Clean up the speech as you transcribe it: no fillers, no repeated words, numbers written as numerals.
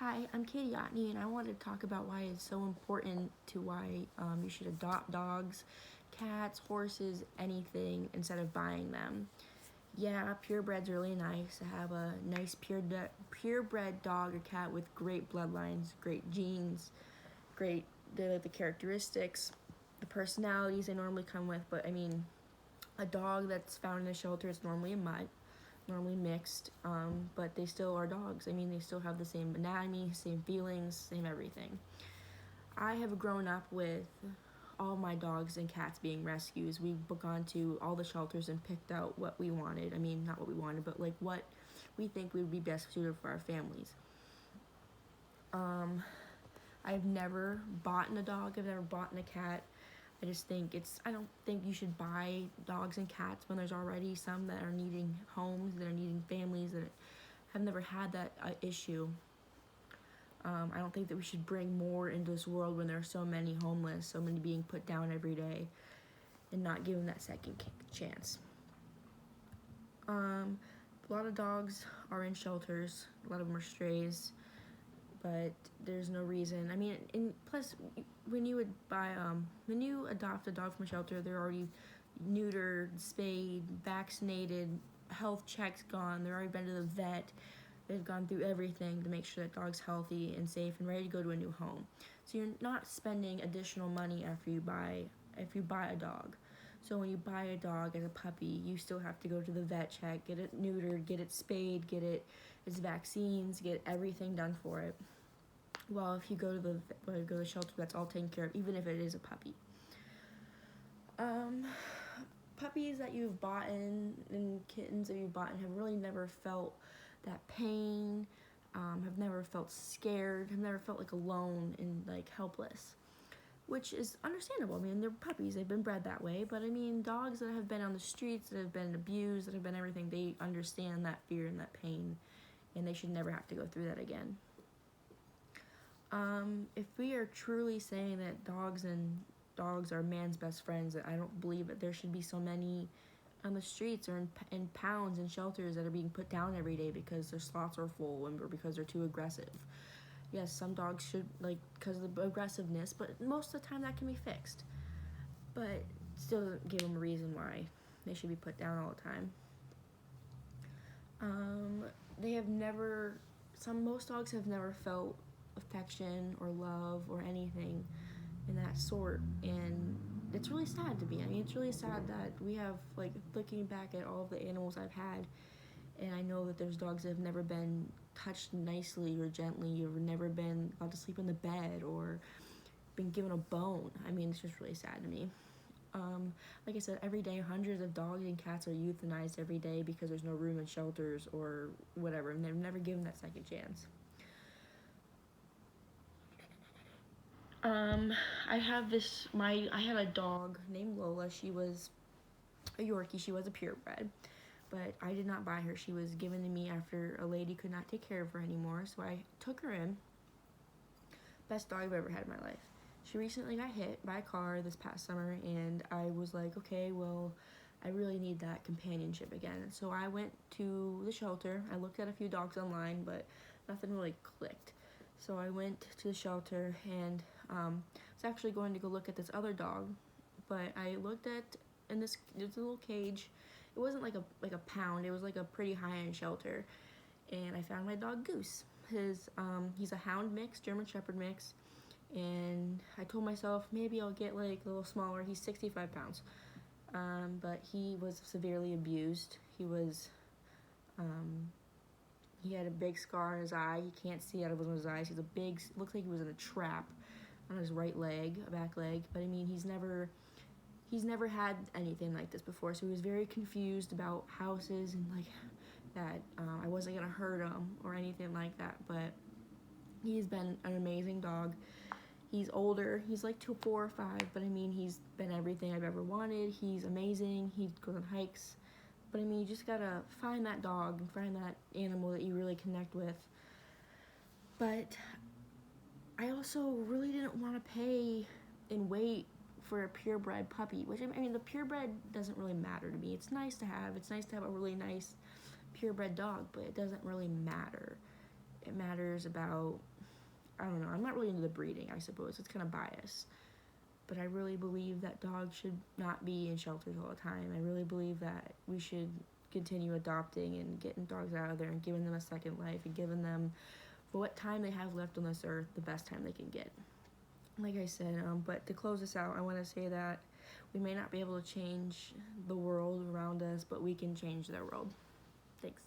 Hi, I'm Katie Otney, and I wanted to talk about why it's so important to why you should adopt dogs, cats, horses, anything instead of buying them. Yeah, purebred's really nice to have a nice purebred dog or cat with great bloodlines, great genes, great the characteristics, the personalities they normally come with. But I mean, a dog that's found in a shelter is normally a mutt, normally mixed, but they still are dogs. I mean, they still have the same anatomy, same feelings, same everything. I have grown up with all my dogs and cats being rescues. We've gone to all the shelters and picked out what we wanted. I mean, not what we wanted, but like what we think would be best suited for our families. Um, I've never bought a dog. I've never bought a cat. I don't think you should buy dogs and cats when there's already some that are needing homes, that are needing families, that have never had that issue. I don't think that we should bring more into this world when there are so many homeless, so many being put down every day, and not give them that second chance. A lot of dogs are in shelters, a lot of them are strays, but there's no reason. I mean, and plus, when you adopt a dog from a shelter, they're already neutered, spayed, vaccinated, health checks gone. They've already been to the vet. They've gone through everything to make sure that dog's healthy and safe and ready to go to a new home. So you're not spending additional money if you buy a dog. So when you buy a dog as a puppy, you still have to go to the vet check, get it neutered, get it spayed, get its vaccines, get everything done for it. Well, if you go to the shelter, that's all taken care of, even if it is a puppy. Um, Puppies that you've bought and kittens that you've bought have really never felt that pain. Have never felt scared. Have never felt like alone and like helpless, which is understandable. I mean, they're puppies; they've been bred that way. But I mean, dogs that have been on the streets, that have been abused, that have been everything, they understand that fear and that pain, and they should never have to go through that again. If we are truly saying that dogs are man's best friends, I don't believe that there should be so many on the streets or in pounds and shelters that are being put down every day because their slots are full or because they're too aggressive. Yes, some dogs should, like, because of the aggressiveness, but most of the time that can be fixed. But still doesn't give them a reason why they should be put down all the time. Um, they have never, most dogs have never felt affection or love or anything in that sort, and it's really sad to me. I mean, it's really sad that we have, like, looking back at all of the animals I've had, and I know that there's dogs that have never been touched nicely or gently, or never been allowed to sleep in the bed, or been given a bone. I mean, it's just really sad to me. Like I said, every day hundreds of dogs and cats are euthanized every day because there's no room in shelters or whatever, and they're never given that second chance. Um, I had a dog named Lola. She was a Yorkie. She was a purebred, but I did not buy her. She was given to me after a lady could not take care of her anymore, so I took her in. Best dog I've ever had in my life. She recently got hit by a car this past summer, and I was like, okay, well, I really need that companionship again. So I went to the shelter. I looked at a few dogs online, but nothing really clicked. So I went to the shelter and was actually going to go look at this other dog, but I looked at in this little cage. It wasn't like a pound. It was like a pretty high end shelter, and I found my dog Goose. He's a hound mix, German Shepherd mix, and I told myself maybe I'll get like a little smaller. He's 65 pounds, but he was severely abused. Um, he had a big scar on his eye. He can't see out of his eyes. Looks like he was in a trap on his right leg, a back leg. But I mean, he's never had anything like this before, so he was very confused about houses and like that I wasn't gonna hurt him or anything like that. But he's been an amazing dog. He's older. He's like 4 or 5, but I mean, he's been everything I've ever wanted. He's amazing. He goes on hikes. But I mean, you just gotta find that dog and find that animal that you really connect with. But I also really didn't want to pay and wait for a purebred puppy, which I mean, the purebred doesn't really matter to me. It's nice to have. It's nice to have a really nice purebred dog, but it doesn't really matter. It matters about I don't know, I'm not really into the breeding, I suppose. It's kind of biased. But I really believe that dogs should not be in shelters all the time. I really believe that we should continue adopting and getting dogs out of there and giving them a second life and giving them, for what time they have left on this earth, the best time they can get. Like I said, but to close this out, I want to say that we may not be able to change the world around us, but we can change their world. Thanks.